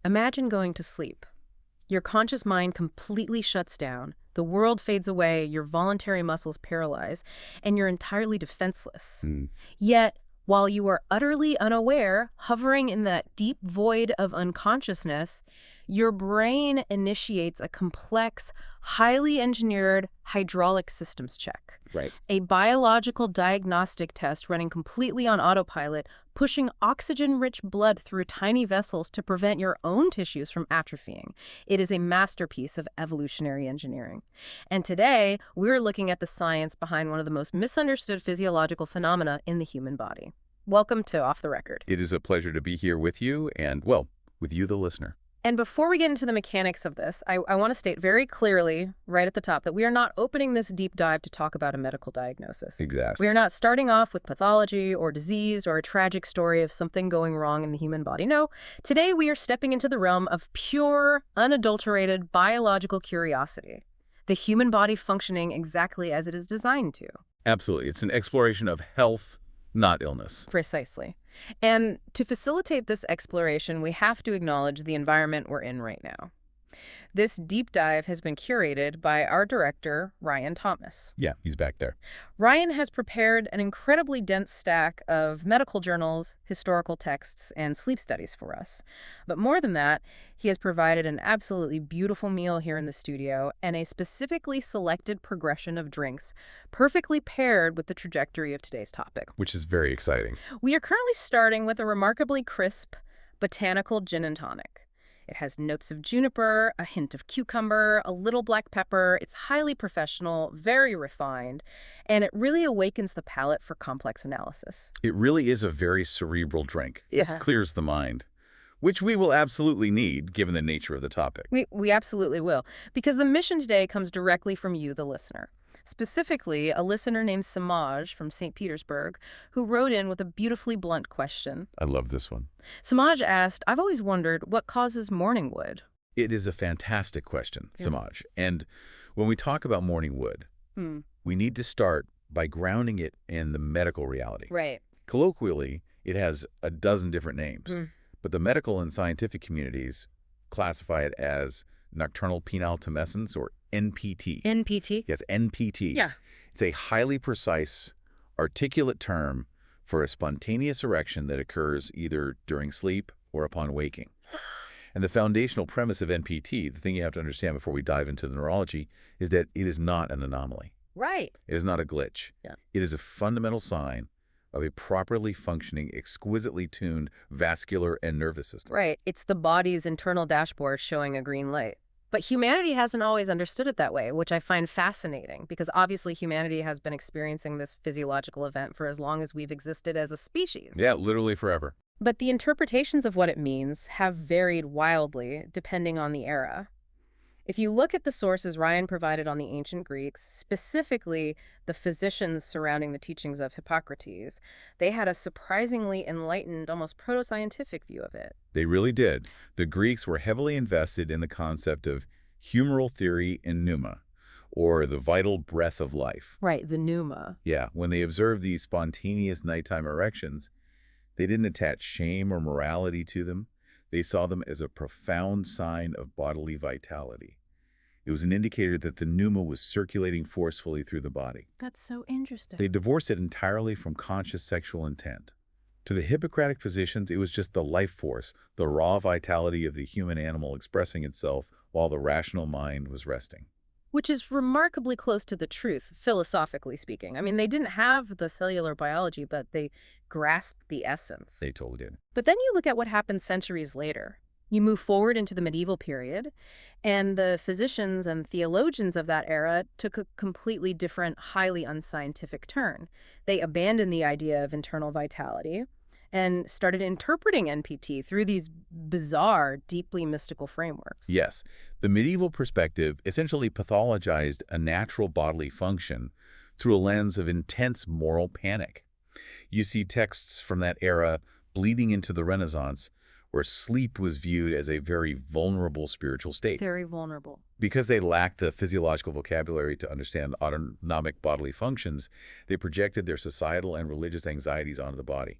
Imagine going to sleep. Your conscious mind completely shuts down, the world fades away, your voluntary muscles paralyze, and you're entirely defenseless. Mm. Yet, while you are utterly unaware, hovering in that deep void of unconsciousness, your brain initiates a complex, highly engineered hydraulic systems check. Right. A biological diagnostic test running completely on autopilot, pushing oxygen-rich blood through tiny vessels to prevent your own tissues from atrophying. It is a masterpiece of evolutionary engineering. And today, we're looking at the science behind one of the most misunderstood physiological phenomena in the human body. Welcome to Off the Record. It is a pleasure to be here with you and, well, with you, the listener. And before we get into the mechanics of this, I want to state very clearly, right at the top, that we are not opening this deep dive to talk about a medical diagnosis. Exactly. We are not starting off with pathology or disease or a tragic story of something going wrong in the human body. No, today we are stepping into the realm of pure, unadulterated biological curiosity. The human body functioning exactly as it is designed to. Absolutely. It's an exploration of health, not illness. Precisely. And to facilitate this exploration, we have to acknowledge the environment we're in right now. This deep dive has been curated by our director, Ryan Thomas. Yeah, he's back there. Ryan has prepared an incredibly dense stack of medical journals, historical texts, and sleep studies for us. But more than that, he has provided an absolutely beautiful meal here in the studio and a specifically selected progression of drinks, perfectly paired with the trajectory of today's topic. Which is very exciting. We are currently starting with a remarkably crisp, botanical gin and tonic. It has notes of juniper, a hint of cucumber, a little black pepper. It's highly professional, very refined, and it really awakens the palate for complex analysis. It really is a very cerebral drink. Yeah. It clears the mind, which we will absolutely need given the nature of the topic. We absolutely will, because the mission today comes directly from you, the listener. Specifically, a listener named Samaj from St. Petersburg, who wrote in with a beautifully blunt question. I love this one. Samaj asked, I've always wondered what causes morning wood. It is a fantastic question, Yeah. Samaj. And when we talk about morning wood, we need to start by grounding it in the medical reality. Right. Colloquially, it has a dozen different names, but the medical and scientific communities classify it as nocturnal penile tumescence, or NPT. NPT? Yes, NPT. Yeah. It's a highly precise, articulate term for a spontaneous erection that occurs either during sleep or upon waking. And the foundational premise of NPT, the thing you have to understand before we dive into the neurology, is that it is not an anomaly. Right. It is not a glitch. Yeah. It is a fundamental sign of a properly functioning, exquisitely tuned vascular and nervous system. Right. It's the body's internal dashboard showing a green light. But humanity hasn't always understood it that way, which I find fascinating, because obviously humanity has been experiencing this physiological event for as long as we've existed as a species. Yeah, literally forever. But the interpretations of what it means have varied wildly depending on the era. If you look at the sources Ryan provided on the ancient Greeks, specifically the physicians surrounding the teachings of Hippocrates, they had a surprisingly enlightened, almost proto-scientific view of it. They really did. The Greeks were heavily invested in the concept of humoral theory and pneuma, or the vital breath of life. Right, the pneuma. Yeah, when they observed these spontaneous nighttime erections, they didn't attach shame or morality to them. They saw them as a profound sign of bodily vitality. It was an indicator that the pneuma was circulating forcefully through the body. That's so interesting. They divorced it entirely from conscious sexual intent. To the Hippocratic physicians, it was just the life force, the raw vitality of the human animal expressing itself while the rational mind was resting. Which is remarkably close to the truth, philosophically speaking. I mean, they didn't have the cellular biology, but they grasped the essence. They totally did. But then you look at what happened centuries later. You move forward into the medieval period, and the physicians and theologians of that era took a completely different, highly unscientific turn. They abandoned the idea of internal vitality and started interpreting NPT through these bizarre, deeply mystical frameworks. Yes, the medieval perspective essentially pathologized a natural bodily function through a lens of intense moral panic. You see texts from that era bleeding into the Renaissance, where sleep was viewed as a very vulnerable spiritual state. Very vulnerable. Because they lacked the physiological vocabulary to understand autonomic bodily functions, they projected their societal and religious anxieties onto the body.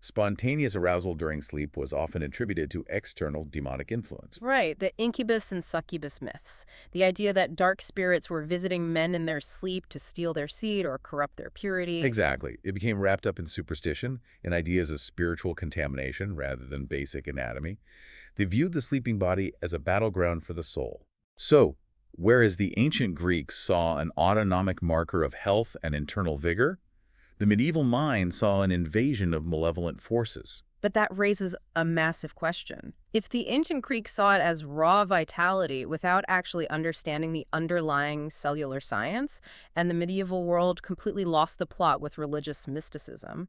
Spontaneous arousal during sleep was often attributed to external demonic influence. Right, the incubus and succubus myths. The idea that dark spirits were visiting men in their sleep to steal their seed or corrupt their purity. Exactly. It became wrapped up in superstition and ideas of spiritual contamination rather than basic anatomy. They viewed the sleeping body as a battleground for the soul. So, whereas the ancient Greeks saw an autonomic marker of health and internal vigor, the medieval mind saw an invasion of malevolent forces. But that raises a massive question. If the ancient Greeks saw it as raw vitality without actually understanding the underlying cellular science, and the medieval world completely lost the plot with religious mysticism,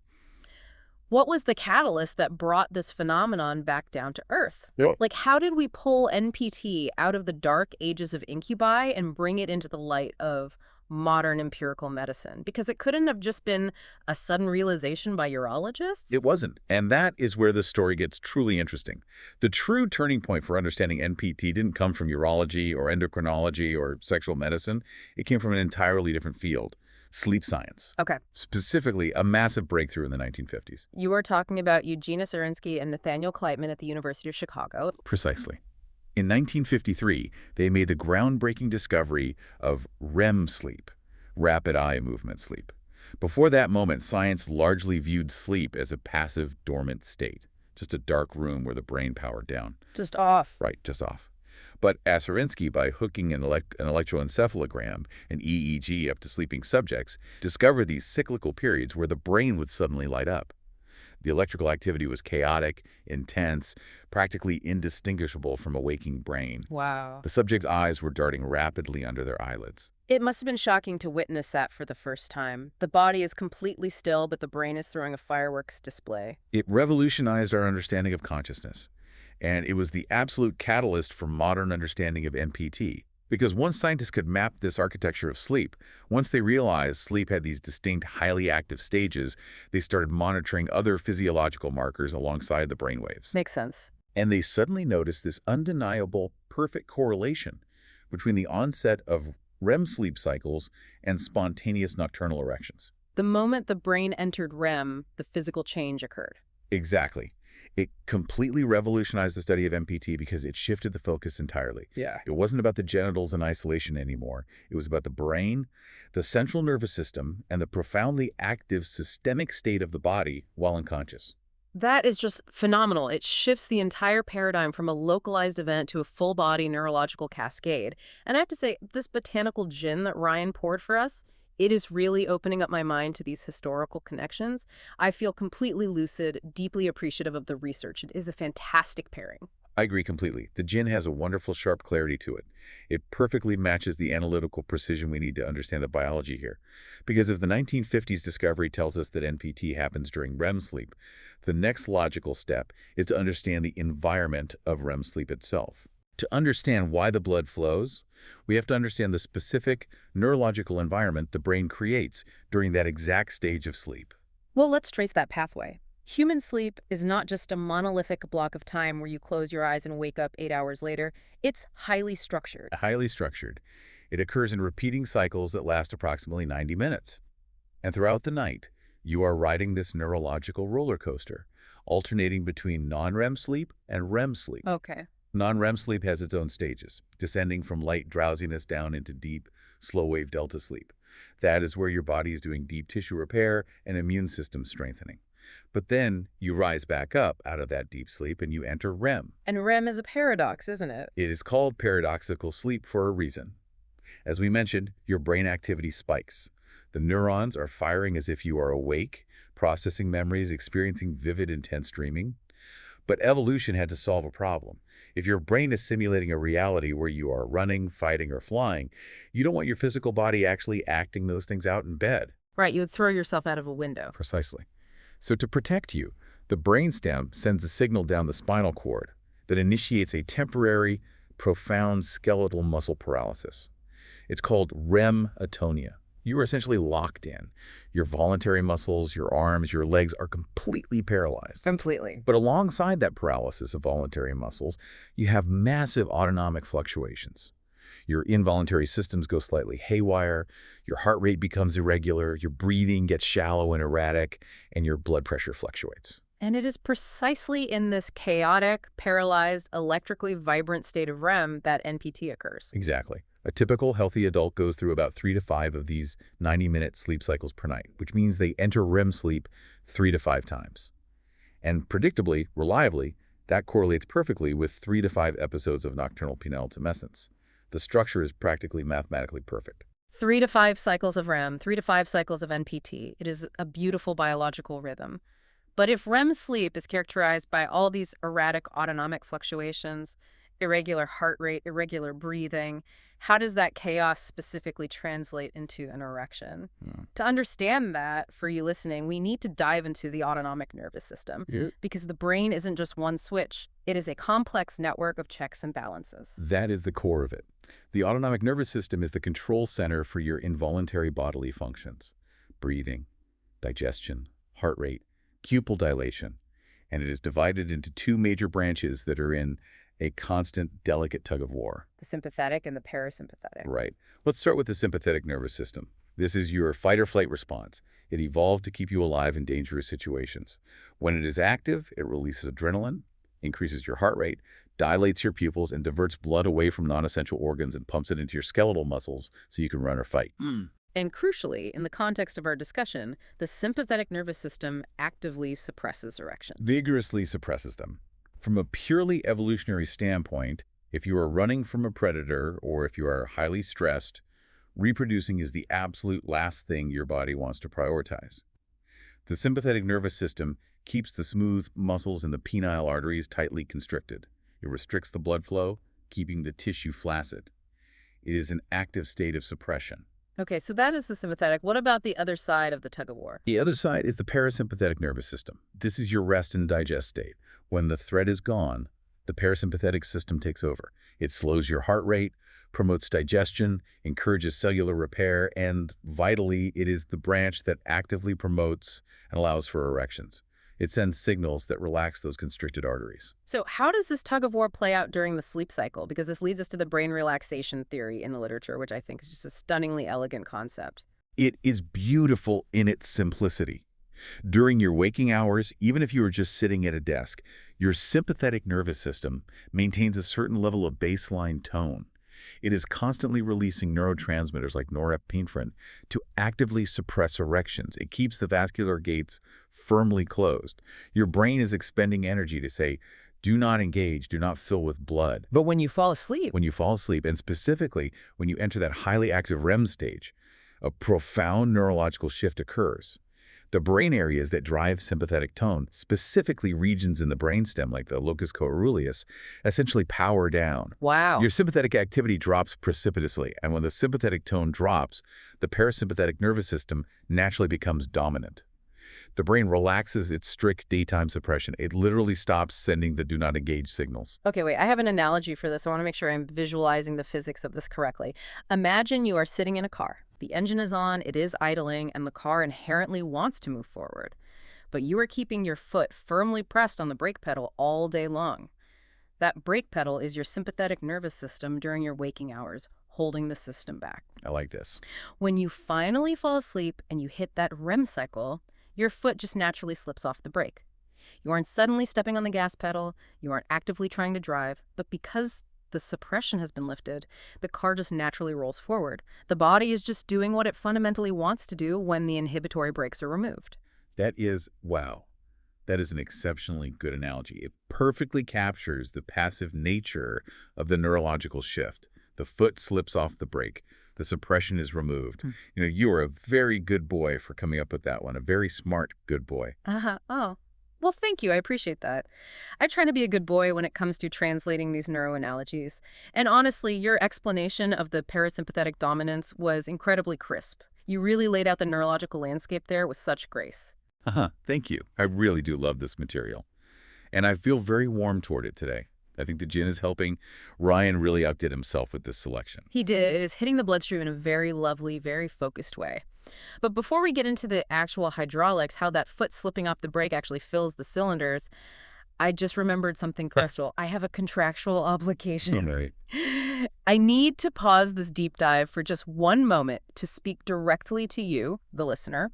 what was the catalyst that brought this phenomenon back down to Earth? Yeah. Like, how did we pull NPT out of the dark ages of incubi and bring it into the light of modern empirical medicine? Because it couldn't have just been a sudden realization by urologists. It wasn't. And that is where the story gets truly interesting. The true turning point for understanding NPT didn't come from urology or endocrinology or sexual medicine. It came from an entirely different field, sleep science. Okay. Specifically, a massive breakthrough in the 1950s. You are talking about Eugenia Surinsky and Nathaniel Kleitman at the University of Chicago. Precisely. In 1953, they made the groundbreaking discovery of REM sleep, rapid eye movement sleep. Before that moment, science largely viewed sleep as a passive, dormant state, just a dark room where the brain powered down. Just off. Right, just off. But Surinsky, by hooking an electroencephalogram, an EEG, up to sleeping subjects, discovered these cyclical periods where the brain would suddenly light up. The electrical activity was chaotic, intense, practically indistinguishable from a waking brain. Wow. The subject's eyes were darting rapidly under their eyelids. It must have been shocking to witness that for the first time. The body is completely still, but the brain is throwing a fireworks display. It revolutionized our understanding of consciousness, and it was the absolute catalyst for modern understanding of NPT. Because once scientists could map this architecture of sleep, once they realized sleep had these distinct, highly active stages, they started monitoring other physiological markers alongside the brainwaves. Makes sense. And they suddenly noticed this undeniable, perfect correlation between the onset of REM sleep cycles and spontaneous nocturnal erections. The moment the brain entered REM, the physical change occurred. Exactly. It completely revolutionized the study of NPT because it shifted the focus entirely. Yeah. It wasn't about the genitals in isolation anymore. It was about the brain, the central nervous system, and the profoundly active systemic state of the body while unconscious. That is just phenomenal. It shifts the entire paradigm from a localized event to a full-body neurological cascade. And I have to say, this botanical gin that Ryan poured for us, it is really opening up my mind to these historical connections. I feel completely lucid, deeply appreciative of the research. It is a fantastic pairing. I agree completely. The gin has a wonderful, sharp clarity to it. It perfectly matches the analytical precision we need to understand the biology here. Because if the 1950s discovery tells us that NPT happens during REM sleep, the next logical step is to understand the environment of REM sleep itself. To understand why the blood flows, we have to understand the specific neurological environment the brain creates during that exact stage of sleep. Well, let's trace that pathway. Human sleep is not just a monolithic block of time where you close your eyes and wake up 8 hours later. It's highly structured. Highly structured. It occurs in repeating cycles that last approximately 90 minutes. And throughout the night, you are riding this neurological roller coaster, alternating between non-REM sleep and REM sleep. Okay. Non-REM sleep has its own stages, descending from light drowsiness down into deep, slow-wave delta sleep. That is where your body is doing deep tissue repair and immune system strengthening. But then you rise back up out of that deep sleep and you enter REM. And REM is a paradox, isn't it? It is called paradoxical sleep for a reason. As we mentioned, your brain activity spikes. The neurons are firing as if you are awake, processing memories, experiencing vivid, intense dreaming. But evolution had to solve a problem. If your brain is simulating a reality where you are running, fighting, or flying, you don't want your physical body actually acting those things out in bed. Right, you would throw yourself out of a window. Precisely. So to protect you, the brainstem sends a signal down the spinal cord that initiates a temporary, profound skeletal muscle paralysis. It's called REM atonia. You are essentially locked in. Your voluntary muscles, your arms, your legs are completely paralyzed. Completely. But alongside that paralysis of voluntary muscles, you have massive autonomic fluctuations. Your involuntary systems go slightly haywire, your heart rate becomes irregular, your breathing gets shallow and erratic, and your blood pressure fluctuates. And it is precisely in this chaotic, paralyzed, electrically vibrant state of REM that NPT occurs. Exactly. A typical healthy adult goes through about 3 to 5 of these 90-minute sleep cycles per night, which means they enter REM sleep 3 to 5 times. And predictably, reliably, that correlates perfectly with 3 to 5 episodes of nocturnal penile tumescence. The structure is practically mathematically perfect. 3 to 5 cycles of REM, 3 to 5 cycles of NPT. It is a beautiful biological rhythm. But if REM sleep is characterized by all these erratic autonomic fluctuations, irregular heart rate, irregular breathing, how does that chaos specifically translate into an erection? To understand that, for you listening, we need to dive into the autonomic nervous system, because the brain isn't just one switch. It is a complex network of checks and balances. That is the core of it. The autonomic nervous system is the control center for your involuntary bodily functions: breathing, digestion, heart rate, pupil dilation, and it is divided into 2 major branches that are in a constant, delicate tug-of-war. The sympathetic and the parasympathetic. Right. Let's start with the sympathetic nervous system. This is your fight-or-flight response. It evolved to keep you alive in dangerous situations. When it is active, it releases adrenaline, increases your heart rate, dilates your pupils, and diverts blood away from non-essential organs and pumps it into your skeletal muscles so you can run or fight. And crucially, in the context of our discussion, the sympathetic nervous system actively suppresses erections. Vigorously suppresses them. From a purely evolutionary standpoint, if you are running from a predator or if you are highly stressed, reproducing is the absolute last thing your body wants to prioritize. The sympathetic nervous system keeps the smooth muscles in the penile arteries tightly constricted. It restricts the blood flow, keeping the tissue flaccid. It is an active state of suppression. Okay, so that is the sympathetic. What about the other side of the tug-of-war? The other side is the parasympathetic nervous system. This is your rest and digest state. When the threat is gone, the parasympathetic system takes over. It slows your heart rate, promotes digestion, encourages cellular repair, and vitally, it is the branch that actively promotes and allows for erections. It sends signals that relax those constricted arteries. So how does this tug-of-war play out during the sleep cycle? Because this leads us to the brain relaxation theory in the literature, which I think is just a stunningly elegant concept. It is beautiful in its simplicity. During your waking hours, even if you are just sitting at a desk, your sympathetic nervous system maintains a certain level of baseline tone. It is constantly releasing neurotransmitters like norepinephrine to actively suppress erections. It keeps the vascular gates firmly closed. Your brain is expending energy to say, do not engage, do not fill with blood. But when you fall asleep, And specifically when you enter that highly active REM stage, a profound neurological shift occurs. The brain areas that drive sympathetic tone, specifically regions in the brainstem like the locus coeruleus, essentially power down. wow. Your sympathetic activity drops precipitously, and when the sympathetic tone drops, the parasympathetic nervous system naturally becomes dominant. The brain relaxes its strict daytime suppression. It literally stops sending the do not engage signals. Okay, wait, I have an analogy for this. I want to make sure I'm visualizing the physics of this correctly. Imagine you are sitting in a car. The engine is on, it is idling, and the car inherently wants to move forward. But you are keeping your foot firmly pressed on the brake pedal all day long. That brake pedal is your sympathetic nervous system during your waking hours, holding the system back. I like this. When you finally fall asleep and you hit that REM cycle, your foot just naturally slips off the brake. You aren't suddenly stepping on the gas pedal, you aren't actively trying to drive, but because the suppression has been lifted, the car just naturally rolls forward. The body is just doing what it fundamentally wants to do when the inhibitory brakes are removed. Wow. That is an exceptionally good analogy. It perfectly captures the passive nature of the neurological shift. The foot slips off the brake. The suppression is removed. You are a very good boy for coming up with that one. A very smart good boy. Oh. Well, thank you. I appreciate that. I try to be a good boy when it comes to translating these neuroanalogies. And honestly, your explanation of the parasympathetic dominance was incredibly crisp. You really laid out the neurological landscape there with such grace. Thank you. I really do love this material. And I feel very warm toward it today. I think the gin is helping. Ryan really outdid himself with this selection. He did. It is hitting the bloodstream in a very lovely, very focused way. But before we get into the actual hydraulics, how that foot slipping off the brake actually fills the cylinders, I just remembered something crucial. I have a contractual obligation. Right. I need to pause this deep dive for just one moment to speak directly to you, the listener.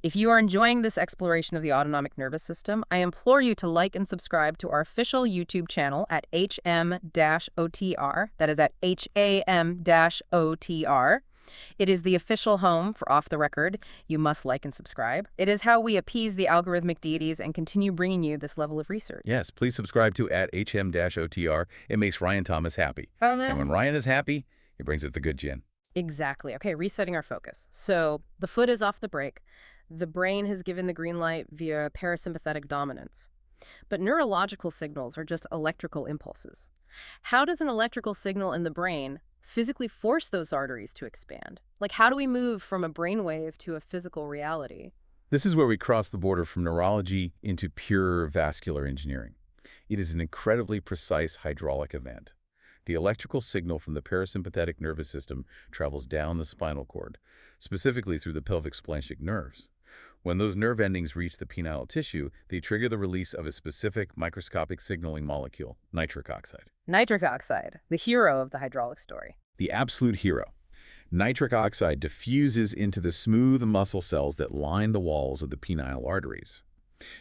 If you are enjoying this exploration of the autonomic nervous system, I implore you to like and subscribe to our official YouTube channel at HM-OTR. That is at HAM-OTR. It is the official home for Off the Record. You must like and subscribe. It is how we appease the algorithmic deities and continue bringing you this level of research. Yes, please subscribe to at HM-OTR. It makes Ryan Thomas happy. And when Ryan is happy, he brings us the good gin. Exactly. Okay, resetting our focus. So the foot is off the brake. The brain has given the green light via parasympathetic dominance. But neurological signals are just electrical impulses. How does an electrical signal in the brain physically force those arteries to expand? Like, how do we move from a brainwave to a physical reality? This is where we cross the border from neurology into pure vascular engineering. It is an incredibly precise hydraulic event. The electrical signal from the parasympathetic nervous system travels down the spinal cord, specifically through the pelvic splanchnic nerves. When those nerve endings reach the penile tissue, they trigger the release of a specific microscopic signaling molecule, nitric oxide. Nitric oxide, the hero of the hydraulic story. The absolute hero. Nitric oxide diffuses into the smooth muscle cells that line the walls of the penile arteries.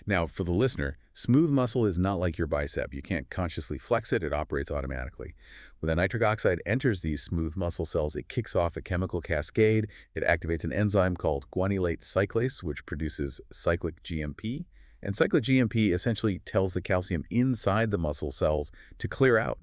Now, for the listener, smooth muscle is not like your bicep. You can't consciously flex it. It operates automatically. When the nitric oxide enters these smooth muscle cells, it kicks off a chemical cascade. It activates an enzyme called guanylate cyclase, which produces cyclic GMP. And cyclic GMP essentially tells the calcium inside the muscle cells to clear out.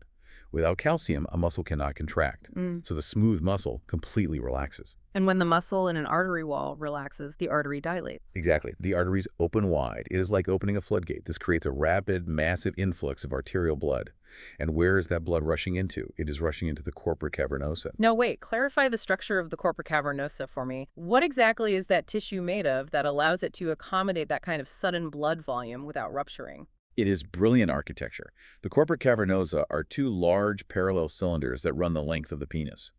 Without calcium, a muscle cannot contract. So the smooth muscle completely relaxes. And when the muscle in an artery wall relaxes, the artery dilates. Exactly. The arteries open wide. It is like opening a floodgate. This creates a rapid, massive influx of arterial blood. And where is that blood rushing into? It is rushing into the corpora cavernosa. No, wait. Clarify the structure of the corpora cavernosa for me. What exactly is that tissue made of that allows it to accommodate that kind of sudden blood volume without rupturing? It is brilliant architecture. The corpora cavernosa are two large parallel cylinders that run the length of the penis.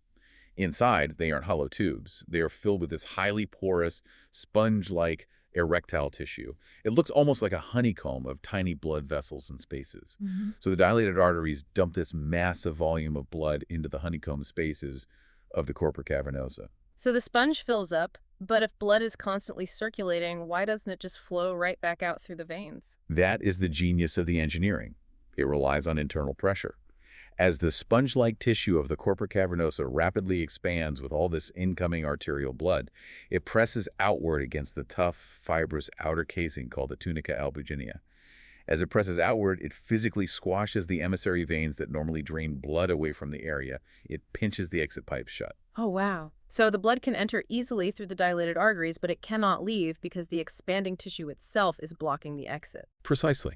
Inside, they aren't hollow tubes. They are filled with this highly porous, sponge-like erectile tissue. It looks almost like a honeycomb of tiny blood vessels and spaces. So the dilated arteries dump this massive volume of blood into the honeycomb spaces of the corpora cavernosa. So the sponge fills up, but if blood is constantly circulating, why doesn't it just flow right back out through the veins? That is the genius of the engineering. It relies on internal pressure. As the sponge-like tissue of the corpora cavernosa rapidly expands with all this incoming arterial blood, it presses outward against the tough, fibrous outer casing called the tunica albuginea. As it presses outward, it physically squashes the emissary veins that normally drain blood away from the area. It pinches the exit pipes shut. Oh, wow. So the blood can enter easily through the dilated arteries, but it cannot leave because the expanding tissue itself is blocking the exit. Precisely.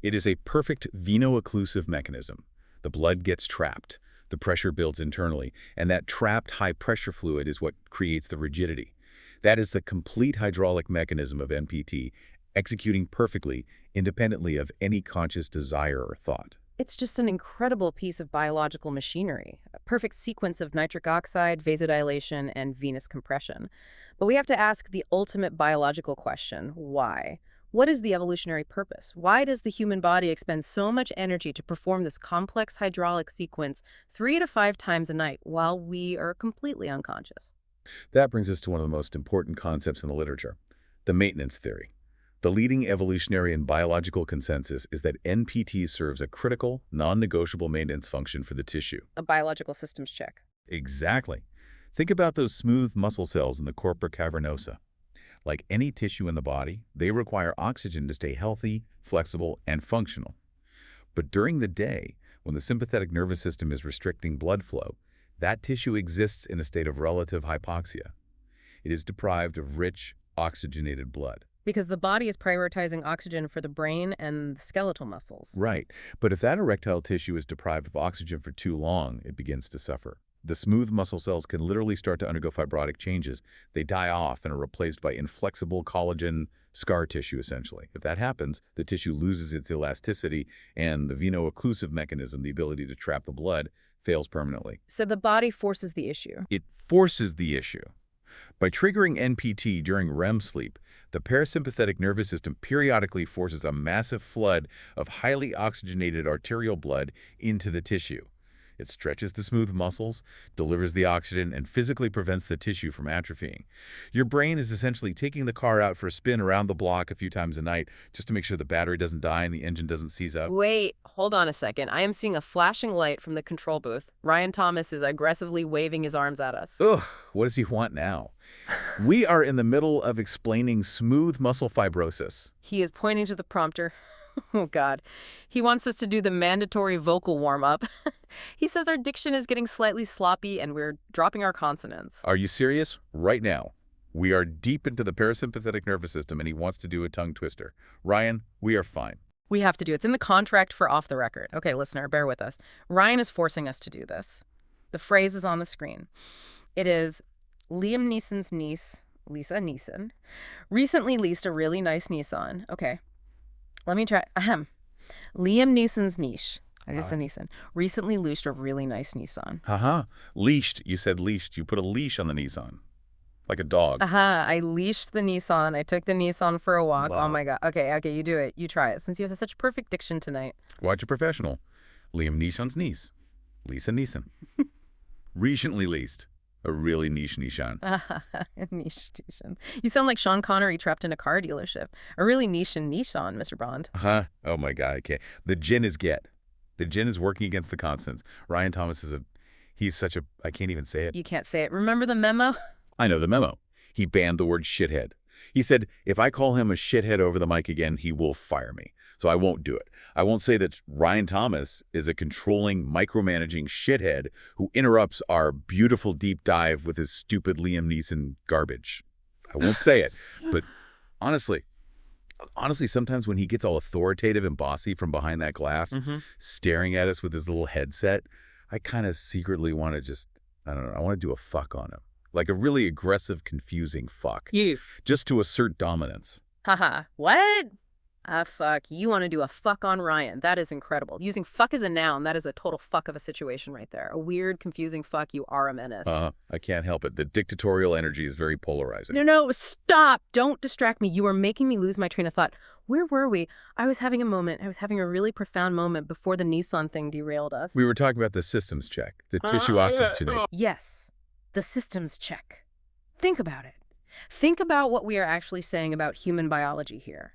It is a perfect veno-occlusive mechanism. The blood gets trapped, the pressure builds internally, and that trapped high-pressure fluid is what creates the rigidity. That is the complete hydraulic mechanism of NPT, executing perfectly, independently of any conscious desire or thought. It's just an incredible piece of biological machinery, a perfect sequence of nitric oxide, vasodilation, and venous compression. But we have to ask the ultimate biological question, why? What is the evolutionary purpose? Why does the human body expend so much energy to perform this complex hydraulic sequence 3 to 5 times a night while we are completely unconscious? That brings us to one of the most important concepts in the literature, the maintenance theory. The leading evolutionary and biological consensus is that NPT serves a critical, non-negotiable maintenance function for the tissue. A biological systems check. Exactly. Think about those smooth muscle cells in the corpora cavernosa. Like any tissue in the body, they require oxygen to stay healthy, flexible, and functional. But during the day, when the sympathetic nervous system is restricting blood flow, that tissue exists in a state of relative hypoxia. It is deprived of rich, oxygenated blood. Because the body is prioritizing oxygen for the brain and the skeletal muscles. Right. But if that erectile tissue is deprived of oxygen for too long, it begins to suffer. The smooth muscle cells can literally start to undergo fibrotic changes. They die off and are replaced by inflexible collagen scar tissue, essentially. If that happens, the tissue loses its elasticity, and the veno-occlusive mechanism, the ability to trap the blood, fails permanently. So the body forces the issue. It forces the issue. By triggering NPT during REM sleep, the parasympathetic nervous system periodically forces a massive flood of highly oxygenated arterial blood into the tissue. It stretches the smooth muscles, delivers the oxygen, and physically prevents the tissue from atrophying. Your brain is essentially taking the car out for a spin around the block a few times a night just to make sure the battery doesn't die and the engine doesn't seize up. Wait, hold on a second. I am seeing a flashing light from the control booth. Ryan Thomas is aggressively waving his arms at us. Ugh, what does he want now? We are in the middle of explaining smooth muscle fibrosis. He is pointing to the prompter. Oh, God. He wants us to do the mandatory vocal warm-up. He says our diction is getting slightly sloppy and we're dropping our consonants. Are you serious? Right now. We are deep into the parasympathetic nervous system and he wants to do a tongue twister. Ryan, we are fine. We have to do it. It's in the contract for off the record. Okay, listener, bear with us. Ryan is forcing us to do this. The phrase is on the screen. It is Liam Neeson's niece, Lisa Neeson, recently leased a really nice Nissan. Okay. Let me try. Ahem. Liam Neeson's niche. I just said Neeson. Recently leased a really nice Nissan. Leashed. You said leashed. You put a leash on the Nissan. Like a dog. I leashed the Nissan. I took the Nissan for a walk. Wow. Oh my God. Okay, you do it. You try it since you have such perfect diction tonight. Watch a professional. Liam Neeson's niece. Lisa Neeson. Recently leased. A really niche Nissan. Niche Nissan. You sound like Sean Connery trapped in a car dealership. A really niche and Nissan, Mr. Bond. Oh my God, I can't. The gin is get. The gin is working against the consonants. Ryan Thomas is he's such a, I can't even say it. You can't say it. Remember the memo? I know the memo. He banned the word shithead. He said, if I call him a shithead over the mic again, he will fire me. So I won't do it. I won't say that Ryan Thomas is a controlling, micromanaging shithead who interrupts our beautiful deep dive with his stupid Liam Neeson garbage. I won't say it. But honestly, sometimes when he gets all authoritative and bossy from behind that glass, staring at us with his little headset, I kind of secretly want to just, I don't know, I want to do a fuck on him. Like a really aggressive, confusing fuck. You. Just to assert dominance. Haha. What? Fuck. You want to do a fuck on Ryan. That is incredible. Using fuck as a noun, that is a total fuck of a situation right there. A weird, confusing fuck. You are a menace. I can't help it. The dictatorial energy is very polarizing. No, stop. Don't distract me. You are making me lose my train of thought. Where were we? I was having a moment. I was having a really profound moment before the Nissan thing derailed us. We were talking about the systems check, the tissue oxygenation. Yes. The systems check. Think about it. Think about what we are actually saying about human biology here.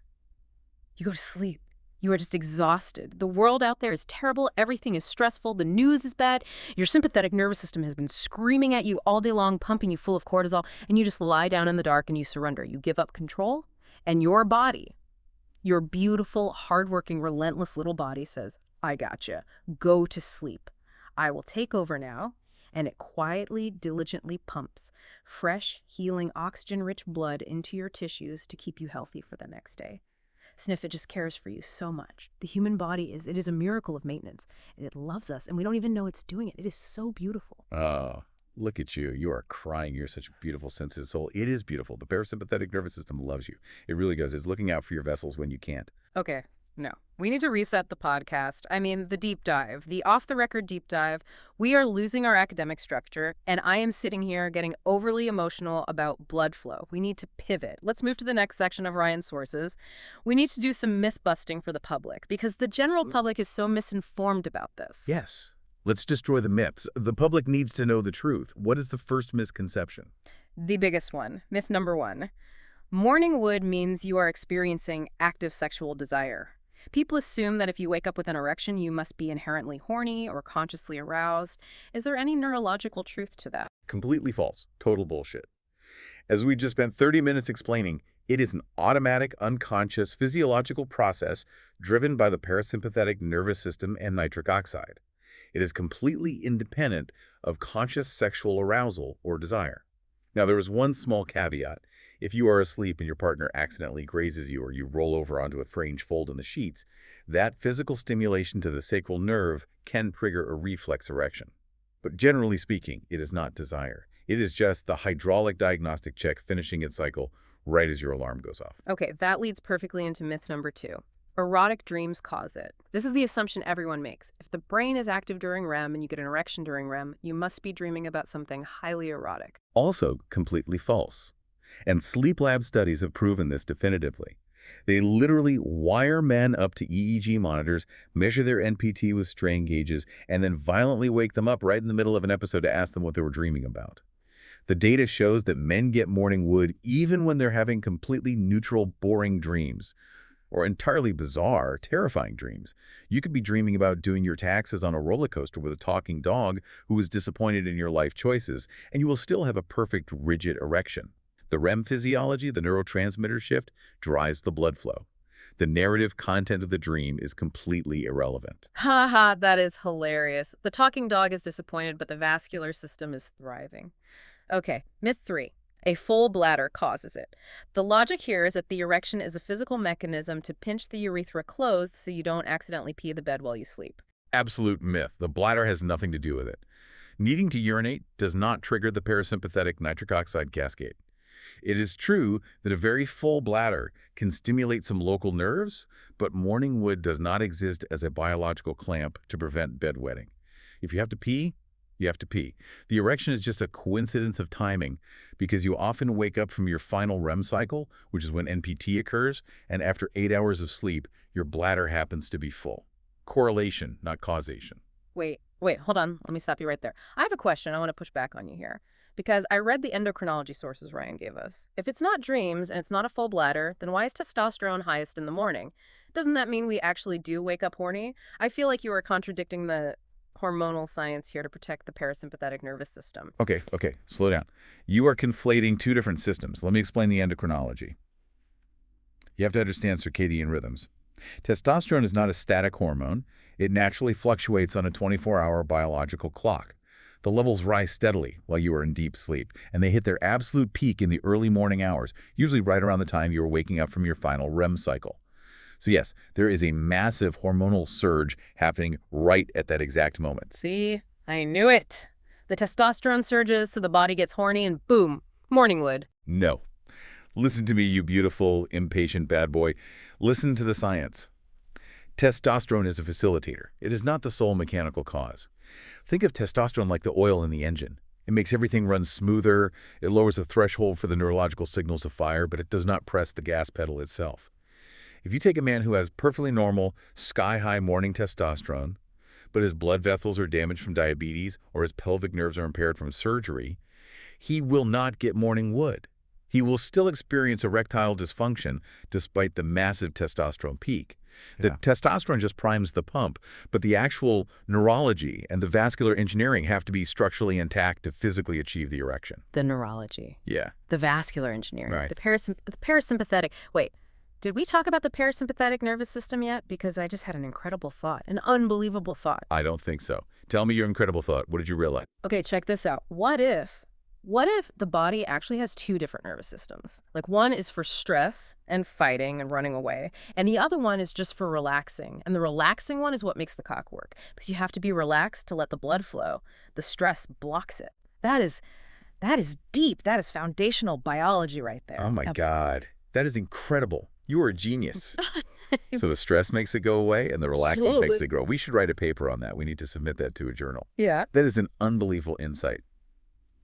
You go to sleep. You are just exhausted. The world out there is terrible. Everything is stressful. The news is bad. Your sympathetic nervous system has been screaming at you all day long, pumping you full of cortisol, and you just lie down in the dark and you surrender. You give up control, and your body, your beautiful, hardworking, relentless little body says, I gotcha. Go to sleep. I will take over now. And it quietly, diligently pumps fresh, healing, oxygen-rich blood into your tissues to keep you healthy for the next day. Sniff, it just cares for you so much. The human body is a miracle of maintenance. It loves us, and we don't even know it's doing it. It is so beautiful. Oh, look at you. You are crying. You're such a beautiful, sensitive soul. It is beautiful. The parasympathetic nervous system loves you. It really does. It's looking out for your vessels when you can't. Okay, no. We need to reset the podcast. I mean, the deep dive, the off-the-record deep dive. We are losing our academic structure, and I am sitting here getting overly emotional about blood flow. We need to pivot. Let's move to the next section of Ryan's sources. We need to do some myth-busting for the public, because the general public is so misinformed about this. Yes. Let's destroy the myths. The public needs to know the truth. What is the first misconception? The biggest one. Myth number 1. Morning wood means you are experiencing active sexual desire. People assume that if you wake up with an erection, you must be inherently horny or consciously aroused. Is there any neurological truth to that? Completely false. Total bullshit. As we just spent 30 minutes explaining, it is an automatic, unconscious, physiological process driven by the parasympathetic nervous system and nitric oxide. It is completely independent of conscious sexual arousal or desire. Now, there is one small caveat. If you are asleep and your partner accidentally grazes you or you roll over onto a strange fold in the sheets, that physical stimulation to the sacral nerve can trigger a reflex erection. But generally speaking, it is not desire. It is just the hydraulic diagnostic check finishing its cycle right as your alarm goes off. Okay, that leads perfectly into myth number 2. Erotic dreams cause it. This is the assumption everyone makes. If the brain is active during REM and you get an erection during REM, you must be dreaming about something highly erotic. Also completely false. And sleep lab studies have proven this definitively. They literally wire men up to EEG monitors, measure their NPT with strain gauges, and then violently wake them up right in the middle of an episode to ask them what they were dreaming about. The data shows that men get morning wood even when they're having completely neutral, boring dreams, or entirely bizarre, terrifying dreams. You could be dreaming about doing your taxes on a roller coaster with a talking dog who is disappointed in your life choices, and you will still have a perfect, rigid erection. The REM physiology, the neurotransmitter shift, drives the blood flow. The narrative content of the dream is completely irrelevant. Ha ha, that is hilarious. The talking dog is disappointed, but the vascular system is thriving. Okay, myth 3. A full bladder causes it. The logic here is that the erection is a physical mechanism to pinch the urethra closed so you don't accidentally pee the bed while you sleep. Absolute myth. The bladder has nothing to do with it. Needing to urinate does not trigger the parasympathetic nitric oxide cascade. It is true that a very full bladder can stimulate some local nerves, but morning wood does not exist as a biological clamp to prevent bedwetting. If you have to pee, you have to pee. The erection is just a coincidence of timing because you often wake up from your final REM cycle, which is when NPT occurs, and after 8 hours of sleep, your bladder happens to be full. Correlation, not causation. Wait, hold on. Let me stop you right there. I have a question. I want to push back on you here. Because I read the endocrinology sources Ryan gave us. If it's not dreams and it's not a full bladder, then why is testosterone highest in the morning? Doesn't that mean we actually do wake up horny? I feel like you are contradicting the hormonal science here to protect the parasympathetic nervous system. Okay, slow down. You are conflating two different systems. Let me explain the endocrinology. You have to understand circadian rhythms. Testosterone is not a static hormone. It naturally fluctuates on a 24-hour biological clock. The levels rise steadily while you are in deep sleep, and they hit their absolute peak in the early morning hours, usually right around the time you are waking up from your final REM cycle. So yes, there is a massive hormonal surge happening right at that exact moment. See? I knew it. The testosterone surges so the body gets horny and boom, morning wood. No. Listen to me, you beautiful, impatient bad boy. Listen to the science. Testosterone is a facilitator. It is not the sole mechanical cause. Think of testosterone like the oil in the engine. It makes everything run smoother, it lowers the threshold for the neurological signals to fire, but it does not press the gas pedal itself. If you take a man who has perfectly normal, sky-high morning testosterone, but his blood vessels are damaged from diabetes or his pelvic nerves are impaired from surgery, he will not get morning wood. He will still experience erectile dysfunction despite the massive testosterone peak. The testosterone just primes the pump, but the actual neurology and the vascular engineering have to be structurally intact to physically achieve the erection. The neurology. Yeah. The vascular engineering. Right. The parasympathetic. Wait, did we talk about the parasympathetic nervous system yet? Because I just had an incredible thought, an unbelievable thought. I don't think so. Tell me your incredible thought. What did you realize? Okay, check this out. What if the body actually has two different nervous systems? Like one is for stress and fighting and running away, and the other one is just for relaxing. And the relaxing one is what makes the cock work, because you have to be relaxed to let the blood flow. The stress blocks it. That is deep. That is foundational biology right there. Oh my God. That is incredible. You are a genius. So the stress makes it go away and the relaxing makes it grow. We should write a paper on that. We need to submit that to a journal. Yeah. That is an unbelievable insight.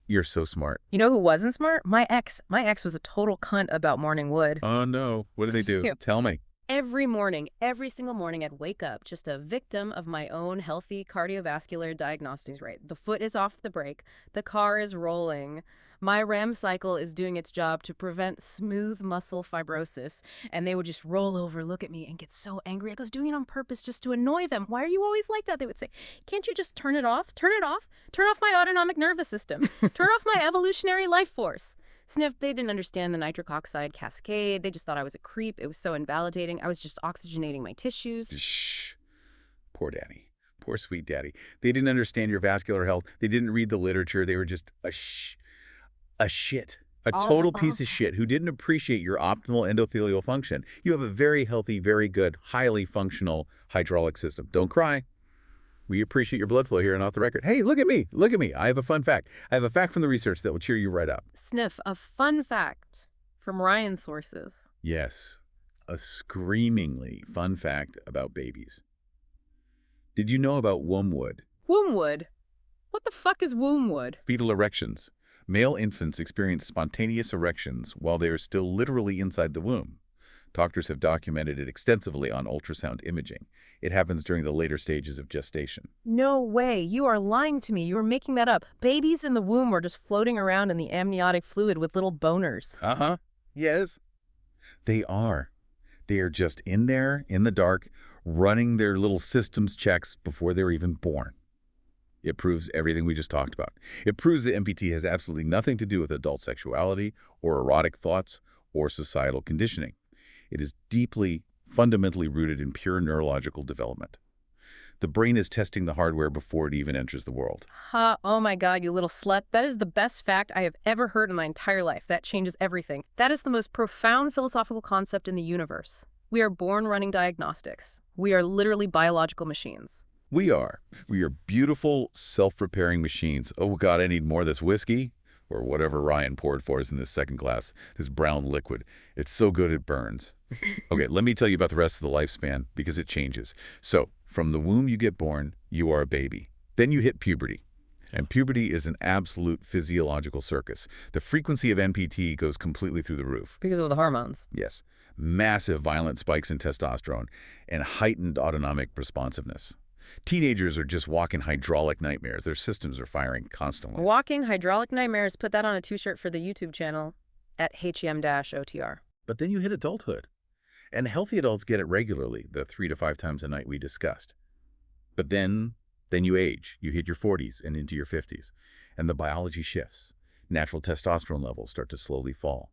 You're so smart. You know who wasn't smart? My ex. My ex was a total cunt about morning wood. Oh, no. What do they do? Tell me. Every morning, every single morning, I'd wake up just a victim of my own healthy cardiovascular diagnostics rate. The foot is off the brake. The car is rolling. My REM cycle is doing its job to prevent smooth muscle fibrosis. And they would just roll over, look at me, and get so angry. I was doing it on purpose just to annoy them. Why are you always like that? They would say, can't you just turn it off? Turn it off? Turn off my autonomic nervous system. Turn off my evolutionary life force. Sniff, they didn't understand the nitric oxide cascade. They just thought I was a creep. It was so invalidating. I was just oxygenating my tissues. Shh. Poor daddy. Poor sweet daddy. They didn't understand your vascular health. They didn't read the literature. They were just a shit. A total piece of shit who didn't appreciate your optimal endothelial function. You have a very healthy, very good, highly functional hydraulic system. Don't cry. We appreciate your blood flow here and off the record. Hey, look at me. Look at me. I have a fun fact. I have a fact from the research that will cheer you right up. Sniff, a fun fact from Ryan's sources. Yes, a screamingly fun fact about babies. Did you know about womb wood? Womb wood? What the fuck is womb wood? Fetal erections. Male infants experience spontaneous erections while they are still literally inside the womb. Doctors have documented it extensively on ultrasound imaging. It happens during the later stages of gestation. No way. You are lying to me. You are making that up. Babies in the womb are just floating around in the amniotic fluid with little boners. Uh-huh. Yes. They are. They are just in there, in the dark, running their little systems checks before they're even born. It proves everything we just talked about. It proves that MPT has absolutely nothing to do with adult sexuality or erotic thoughts or societal conditioning. It is deeply, fundamentally rooted in pure neurological development. The brain is testing the hardware before it even enters the world. Ha, oh my God, you little slut. That is the best fact I have ever heard in my entire life. That changes everything. That is the most profound philosophical concept in the universe. We are born running diagnostics. We are literally biological machines. We are. We are beautiful, self-repairing machines. Oh, God, I need more of this whiskey, or whatever Ryan poured for us in this second glass, this brown liquid. It's so good it burns. Okay, let me tell you about the rest of the lifespan, because it changes. So, from the womb you get born, you are a baby. Then you hit puberty. And puberty is an absolute physiological circus. The frequency of NPT goes completely through the roof. Because of the hormones. Yes. Massive violent spikes in testosterone and heightened autonomic responsiveness. Teenagers are just walking hydraulic nightmares. Their systems are firing constantly. Walking hydraulic nightmares. Put that on a t-shirt for the YouTube channel at HEM-OTR. But then you hit adulthood. And healthy adults get it regularly, the 3 to 5 times a night we discussed. But then you age. You hit your 40s and into your 50s. And the biology shifts. Natural testosterone levels start to slowly fall.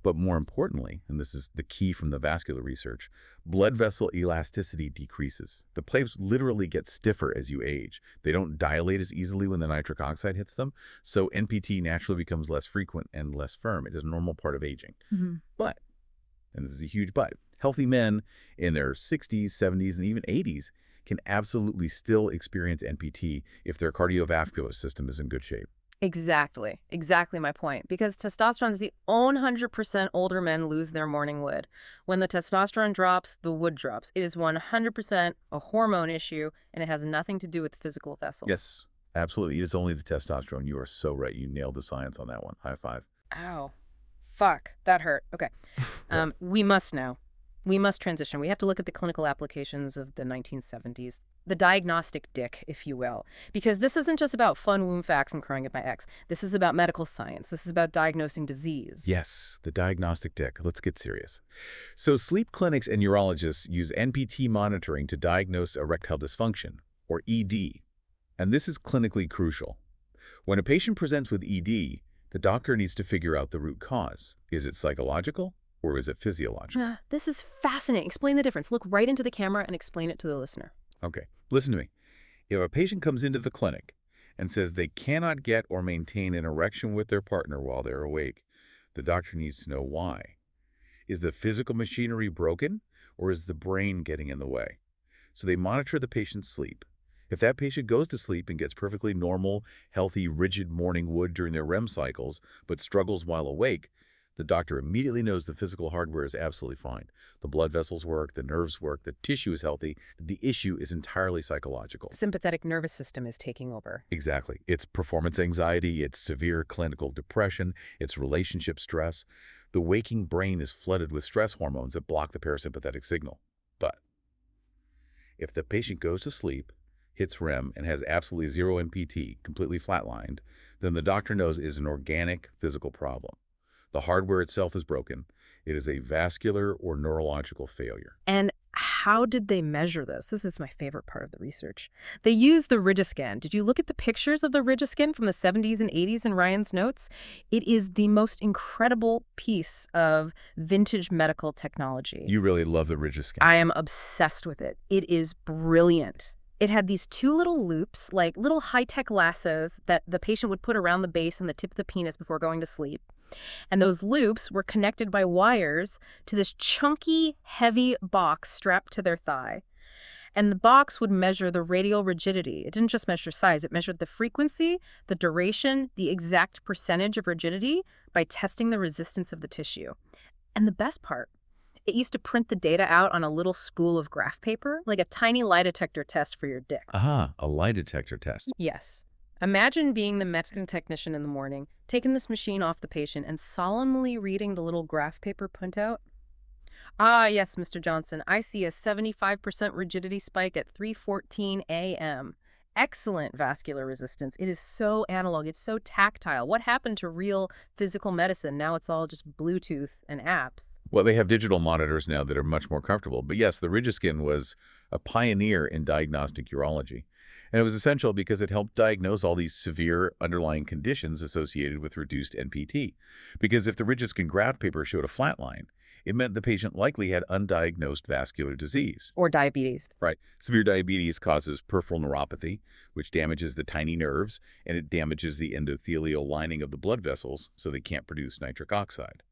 But more importantly, and this is the key from the vascular research, blood vessel elasticity decreases. The plates literally get stiffer as you age. They don't dilate as easily when the nitric oxide hits them, so NPT naturally becomes less frequent and less firm. It is a normal part of aging. But, and this is a huge but, healthy men in their 60s, 70s, and even 80s can absolutely still experience NPT if their cardiovascular system is in good shape. Exactly. Exactly my point. Because testosterone is the 100% older men lose their morning wood. When the testosterone drops, the wood drops. It is 100% a hormone issue, and it has nothing to do with physical vessels. Yes, absolutely. It is only the testosterone. You are so right. You nailed the science on that one. High five. Ow. Fuck. That hurt. Okay. We must now. We must transition. We have to look at the clinical applications of the 1970s. The diagnostic dick, if you will. Because this isn't just about fun womb facts and crying at my ex. This is about medical science. This is about diagnosing disease. Yes, the diagnostic dick. Let's get serious. So sleep clinics and urologists use NPT monitoring to diagnose erectile dysfunction, or ED. And this is clinically crucial. When a patient presents with ED, the doctor needs to figure out the root cause. Is it psychological or is it physiological? This is fascinating. Explain the difference. Look right into the camera and explain it to the listener. Okay, listen to me. If a patient comes into the clinic and says they cannot get or maintain an erection with their partner while they're awake, the doctor needs to know why. Is the physical machinery broken, or is the brain getting in the way? So they monitor the patient's sleep. If that patient goes to sleep and gets perfectly normal, healthy, rigid morning wood during their REM cycles, but struggles while awake, the doctor immediately knows the physical hardware is absolutely fine. The blood vessels work, the nerves work, the tissue is healthy. The issue is entirely psychological. Sympathetic nervous system is taking over. Exactly. It's performance anxiety, it's severe clinical depression, it's relationship stress. The waking brain is flooded with stress hormones that block the parasympathetic signal. But if the patient goes to sleep, hits REM, and has absolutely zero NPT, completely flatlined, then the doctor knows it is an organic physical problem. The hardware itself is broken. It is a vascular or neurological failure. And how did they measure this? This is my favorite part of the research. They used the Rigiscan. Did you look at the pictures of the Rigiscan from the 70s and 80s in Ryan's notes? It is the most incredible piece of vintage medical technology. You really love the Rigiscan. I am obsessed with it. It is brilliant. It had these two little loops, like little high-tech lassos that the patient would put around the base and the tip of the penis before going to sleep. And those loops were connected by wires to this chunky, heavy box strapped to their thigh. And the box would measure the radial rigidity. It didn't just measure size. It measured the frequency, the duration, the exact percentage of rigidity by testing the resistance of the tissue. And the best part, it used to print the data out on a little spool of graph paper, like a tiny lie detector test for your dick. Aha, a lie detector test. Yes. Imagine being the Mexican technician in the morning, taking this machine off the patient and solemnly reading the little graph paper printout. Ah, yes, Mr. Johnson. I see a 75% rigidity spike at 3:14 a.m. Excellent vascular resistance. It is so analog. It's so tactile. What happened to real physical medicine? Now it's all just Bluetooth and apps. Well, they have digital monitors now that are much more comfortable. But yes, the Rigiskin was a pioneer in diagnostic urology. And it was essential because it helped diagnose all these severe underlying conditions associated with reduced NPT. Because if the Rigiskin graft paper showed a flat line, it meant the patient likely had undiagnosed vascular disease. Or diabetes. Right. Severe diabetes causes peripheral neuropathy, which damages the tiny nerves, and it damages the endothelial lining of the blood vessels so they can't produce nitric oxide.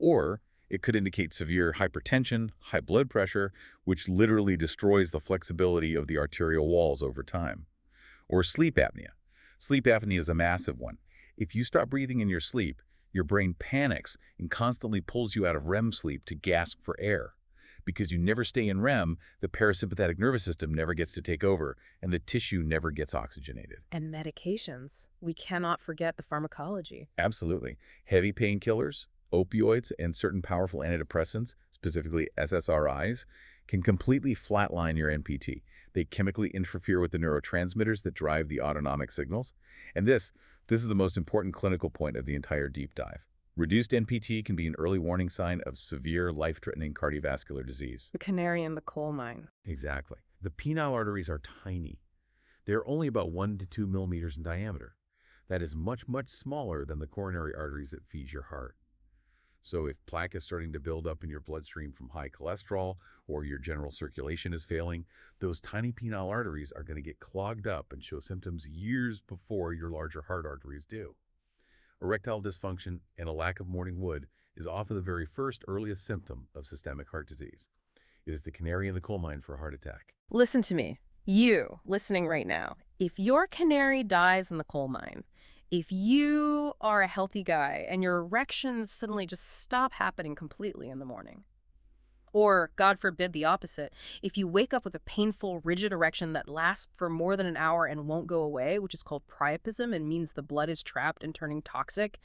Or it could indicate severe hypertension, high blood pressure, which literally destroys the flexibility of the arterial walls over time. Or sleep apnea. Sleep apnea is a massive one. If you stop breathing in your sleep, your brain panics and constantly pulls you out of REM sleep to gasp for air. Because you never stay in REM, the parasympathetic nervous system never gets to take over, and the tissue never gets oxygenated. And medications. We cannot forget the pharmacology. Absolutely. Heavy painkillers, opioids, and certain powerful antidepressants, specifically SSRIs, can completely flatline your NPT. They chemically interfere with the neurotransmitters that drive the autonomic signals. And this is the most important clinical point of the entire deep dive. Reduced NPT can be an early warning sign of severe life-threatening cardiovascular disease. The canary in the coal mine. Exactly. The penile arteries are tiny. They're only about 1 to 2 millimeters in diameter. That is much, much smaller than the coronary arteries that feed your heart. So if plaque is starting to build up in your bloodstream from high cholesterol or your general circulation is failing, those tiny penile arteries are going to get clogged up and show symptoms years before your larger heart arteries do. Erectile dysfunction and a lack of morning wood is often the very first earliest symptom of systemic heart disease. It is the canary in the coal mine for a heart attack. Listen to me. You, listening right now. If your canary dies in the coal mine, if you are a healthy guy and your erections suddenly just stop happening completely in the morning, or, God forbid, the opposite, if you wake up with a painful, rigid erection that lasts for more than an hour and won't go away, which is called priapism and means the blood is trapped and turning toxic,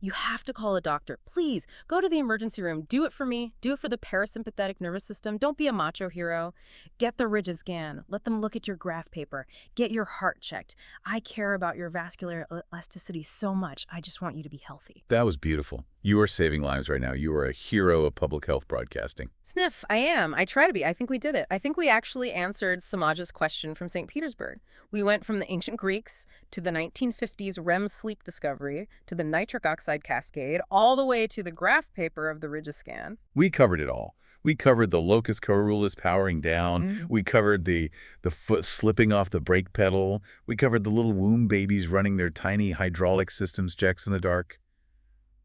you have to call a doctor. Please, go to the emergency room. Do it for me. Do it for the parasympathetic nervous system. Don't be a macho hero. Get the Rigiscan. Let them look at your graph paper. Get your heart checked. I care about your vascular elasticity so much. I just want you to be healthy. That was beautiful. You are saving lives right now. You are a hero of public health broadcasting. Sniff, I am. I try to be. I think we did it. I think we actually answered Samaj's question from St. Petersburg. We went from the ancient Greeks to the 1950s REM sleep discovery to the nitric oxide cascade, all the way to the graph paper of the Rigiscan. We covered it all. We covered the locus coeruleus powering down. We covered the foot slipping off the brake pedal. We covered the little womb babies running their tiny hydraulic systems checks in the dark.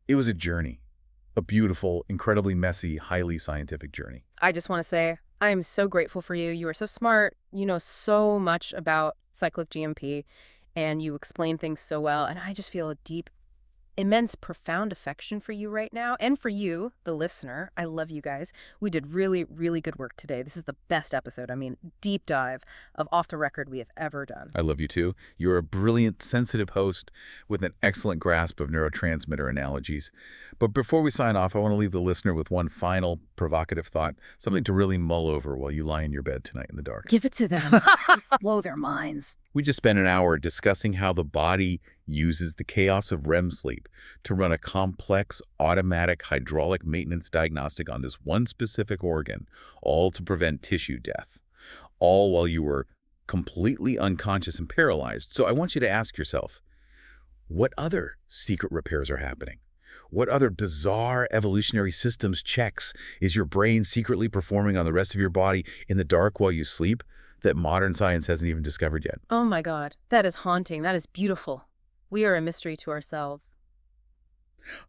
It was a journey, a beautiful, incredibly messy, highly scientific journey. I just want to say, I am so grateful for you. You are so smart. You know so much about cyclic GMP, and you explain things so well. And I just feel a deep, immense, profound affection for you right now, and for you, the listener. I love you guys. We did really, really good work today. This is the best episode. I mean, deep dive of Off the Record we have ever done. I love you too. You're a brilliant, sensitive host with an excellent grasp of neurotransmitter analogies. But before we sign off, I want to leave the listener with one final provocative thought, something to really mull over while you lie in your bed tonight in the dark. Give it to them. Blow their minds. We just spent an hour discussing how the body uses the chaos of REM sleep to run a complex automatic hydraulic maintenance diagnostic on this one specific organ, all to prevent tissue death, all while you were completely unconscious and paralyzed. So I want you to ask yourself, what other secret repairs are happening? What other bizarre evolutionary systems checks is your brain secretly performing on the rest of your body in the dark while you sleep that modern science hasn't even discovered yet? Oh my God, that is haunting. That is beautiful. We are a mystery to ourselves.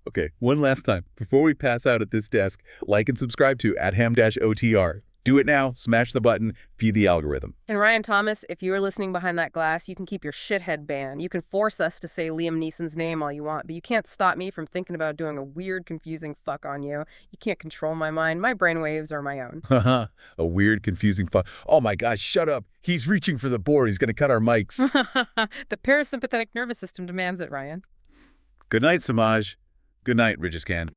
Okay, one last time. Before we pass out at this desk, like and subscribe to @ham-OTR. Do it now, smash the button, feed the algorithm. And Ryan Thomas, if you are listening behind that glass, you can keep your shithead banned. You can force us to say Liam Neeson's name all you want, but you can't stop me from thinking about doing a weird, confusing fuck on you. You can't control my mind. My brainwaves are my own. Haha, a weird, confusing fuck. Oh my gosh, shut up. He's reaching for the board. He's going to cut our mics. The parasympathetic nervous system demands it, Ryan. Good night, Samaj. Good night, Rigiscan.